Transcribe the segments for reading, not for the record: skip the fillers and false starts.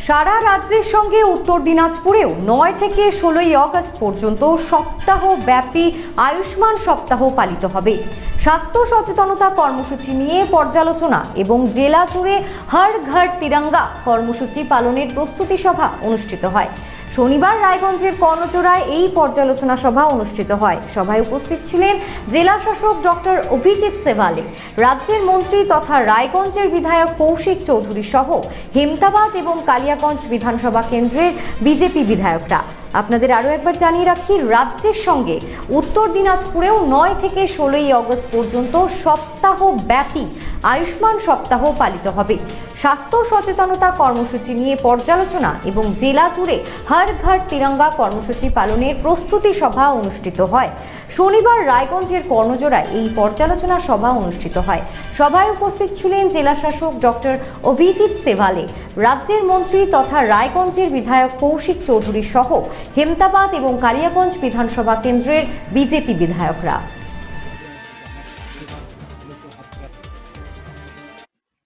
সারা রাজ্যের সঙ্গে উত্তর দিনাজপুরেও 9 থেকে 16ই আগস্ট পর্যন্ত সপ্তাহব্যাপী আয়ুষ্মান সপ্তাহ পালিত হবে। স্বাস্থ্য সচেতনতা কর্মসূচি নিয়ে পর্যালোচনা এবং জেলা জুড়ে হর ঘর তিরঙ্গা কর্মসূচি পালনের প্রস্তুতি সভা অনুষ্ঠিত হয়। শনিবার রায়গঞ্জের কর্ণজোড়ায় এই পর্যালোচনা সভা অনুষ্ঠিত হয়। সভায় উপস্থিত ছিলেন জেলা শাসক ডক্টর অভিজিৎ সেভালে, রাজ্যের মন্ত্রী তথা রায়গঞ্জের বিধায়ক কৌশিক চৌধুরী সহ হেমতাবাদ এবং কালিয়াগঞ্জ বিধানসভা কেন্দ্রের বিজেপি বিধায়করা। আপনাদের আরও একবার জানিয়ে রাখি, রাজ্যের সঙ্গে উত্তর দিনাজপুরেও 9 থেকে 16ই আগস্ট পর্যন্ত সপ্তাহব্যাপী আয়ুষ্মান সপ্তাহ পালিত হবে। স্বাস্থ্য সচেতনতা কর্মসূচি নিয়ে পর্যালোচনা এবং জেলা জুড়ে হর ঘর তিরঙ্গা কর্মসূচি পালনের প্রস্তুতি সভা অনুষ্ঠিত হয়। শনিবার রায়গঞ্জের কর্ণজোড়ায় এই পর্যালোচনা সভা অনুষ্ঠিত হয়। সভায় উপস্থিত ছিলেন জেলা শাসক ডক্টর অভিজিৎ সেভালে, রাজ্যের মন্ত্রী তথা রায়গঞ্জের বিধায়ক কৌশিক চৌধুরী সহ হেমতাবাদ এবং কালিয়াগঞ্জ বিধানসভা কেন্দ্রের বিজেপি বিধায়করা।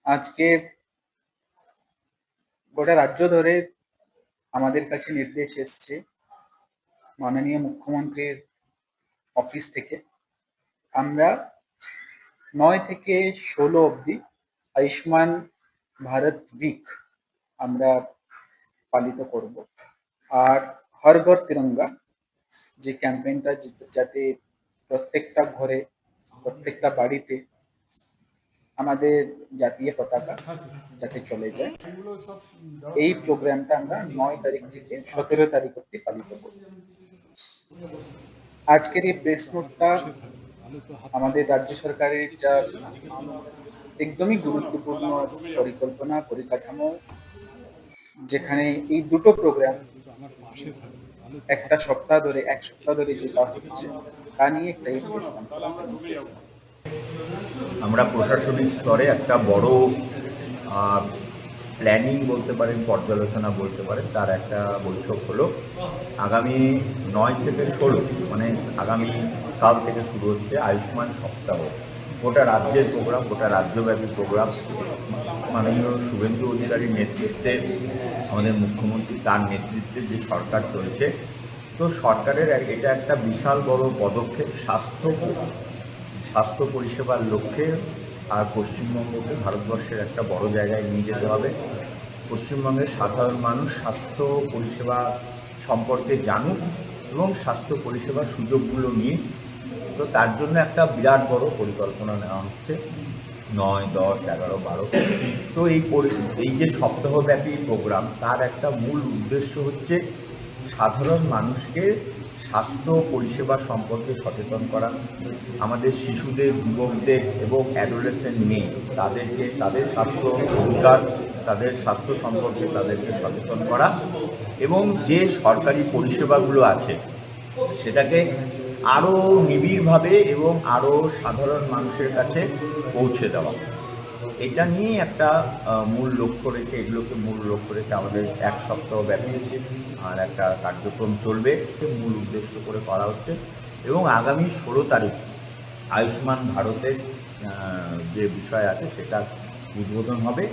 আজকে গোটা রাজ্য ধরে আমাদের কাছে নির্দেশ এসছে মাননীয় মুখ্যমন্ত্রীর অফিস থেকে। আমরা 9 থেকে 16 অবধি আয়ুষ্মান ভারত উইক আমরা পালিত করব। আর হর ঘর তিরঙ্গা যে ক্যাম্পেইনটা, যাতে প্রত্যেকটা ঘরে প্রত্যেকটা বাড়িতে আমাদের জাতীয় পতাকা যাতে চলে যায়, এই প্রোগ্রামটা আমরা 9 তারিখ থেকে 17 তারিখ অব্দি পালিত করব। আজকের এই প্রেস নোটটা আমাদের রাজ্য সরকারের যা একদমই গুরুত্বপূর্ণ পরিকল্পনা পরিকাঠামো, যেখানে এই দুটো প্রোগ্রাম এক সপ্তাহ ধরে যেটা হচ্ছে তা নিয়ে একটা প্রেস কনফারেন্স। আমরা প্রশাসনিক স্তরে একটা বড় প্ল্যানিং বলতে পারেন, পর্যালোচনা বলতে পারেন, তার একটা বৈঠক হলো। আগামী 9 থেকে 16 মানে আগামী কাল থেকে শুরু হচ্ছে আয়ুষ্মান সপ্তাহ। গোটা রাজ্যের প্রোগ্রাম, গোটা রাজ্যব্যাপী প্রোগ্রাম। মাননীয় শুভেন্দু অধিকারীর নেতৃত্বে, আমাদের মুখ্যমন্ত্রী তার নেতৃত্বে যে সরকার চলছে, তো সরকারের এটা একটা বিশাল বড় পদক্ষেপ স্বাস্থ্য পরিষেবার লক্ষ্যে। আর পশ্চিমবঙ্গকে ভারতবর্ষের একটা বড় জায়গায় নিয়ে যেতে হবে। পশ্চিমবঙ্গের সাধারণ মানুষ স্বাস্থ্য পরিষেবা সম্পর্কে জানুক এবং স্বাস্থ্য পরিষেবার সুযোগগুলো নিয়ে। তো তার জন্য একটা বিরাট বড় পরিকল্পনা নেওয়া হচ্ছে 9, 10, 11, 12। তো এই যে সপ্তাহব্যাপী প্রোগ্রাম, তার একটা মূল উদ্দেশ্য হচ্ছে সাধারণ মানুষকে স্বাস্থ্য পরিষেবা সম্পর্কে সচেতন করা। আমাদের শিশুদের, যুবকদের এবং অ্যাডোলেসেন্ট মেয়ে তাদেরকে তাদের স্বাস্থ্য অধিকার, তাদের স্বাস্থ্য সম্পর্কে তাদেরকে সচেতন করা এবং যে সরকারি পরিষেবাগুলো আছে সেটাকে আরও নিবিড়ভাবে এবং আরও সাধারণ মানুষের কাছে পৌঁছে দেওয়া। এটা নিয়ে একটা এগুলোকে মূল লক্ষ্য রেখে আমাদের এক সপ্তাহ ব্যাপী আর একটা কার্যক্রম চলবে, মূল উদ্দেশ্য করে করা হচ্ছে। এবং আগামী 16 তারিখ আয়ুষ্মান ভারতের যে বিষয় আছে সেটা উদ্বোধন হবে।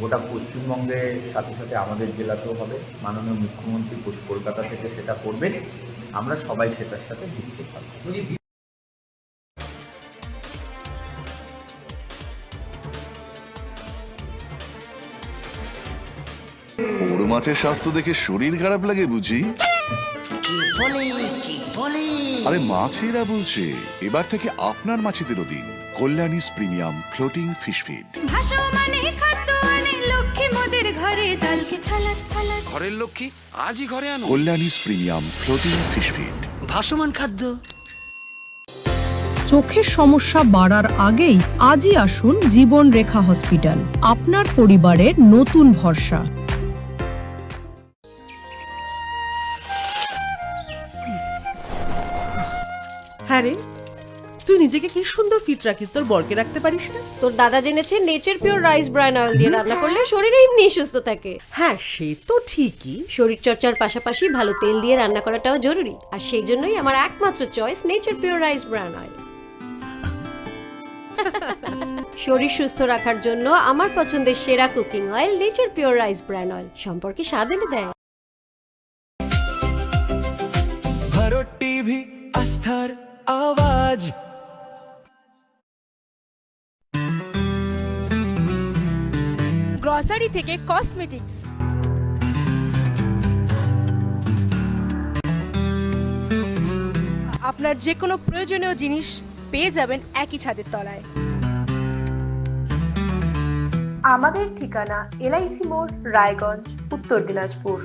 গোটা পশ্চিমবঙ্গের সাথে সাথে আমাদের জেলাতেও হবে। মাননীয় মুখ্যমন্ত্রী কলকাতা থেকে সেটা করবেন। আমরা সবাই সেটার সাথে যুক্ত থাকব। বড় মাছের স্বাস্থ্য দেখে শরীর খারাপ লাগে বুঝি? আরে মাছেরা বলছে, এবার থেকে আপনার মাছেদেরও দিন কল্যাণীস প্রিমিয়াম ফ্লোটিং ফিশ ফিড। ঘরের লক্ষ্মী আজই ঘরে আনো কল্যাণীস প্রিমিয়াম ফ্লোটিং ফিশ ফিড, ভাসমান খাদ্য। চোখের সমস্যা বাড়ার আগেই আজই আসুন জীবন রেখা হসপিটাল, আপনার পরিবারের নতুন ভরসা। হ্যাঁ রে, তুই নিজেকে কি সুন্দর ফিট রাখিস, তোর বরকে রাখতে পারিস না? তোর দাদা জেনেছে Nature pure rice bran oil দিয়ে রান্না করলে শরীর এমনি সুস্থ থাকে। হ্যাঁ সে তো ঠিকই, শরীর চর্চার পাশাপাশি ভালো তেল দিয়ে রান্না করাটাও জরুরি। আর সেই জন্যই আমার একমাত্র choice nature pure rice bran oil. শরীর সুস্থ রাখার জন্য আমার পছন্দের সেরা cooking oil nature pure rice bran oil, সম্পর্কে স্বাদ এনে দেয়। भरो टीवी आस्थार आवाज। গ্রসারি থেকে কসমেটিক্স, আপনার যে কোনো প্রয়োজনীয় জিনিস পেয়ে যাবেন একই ছাদের তলায়। আমাদের ঠিকানা এলআইসি মোড়, রায়গঞ্জ, উত্তর দিনাজপুর।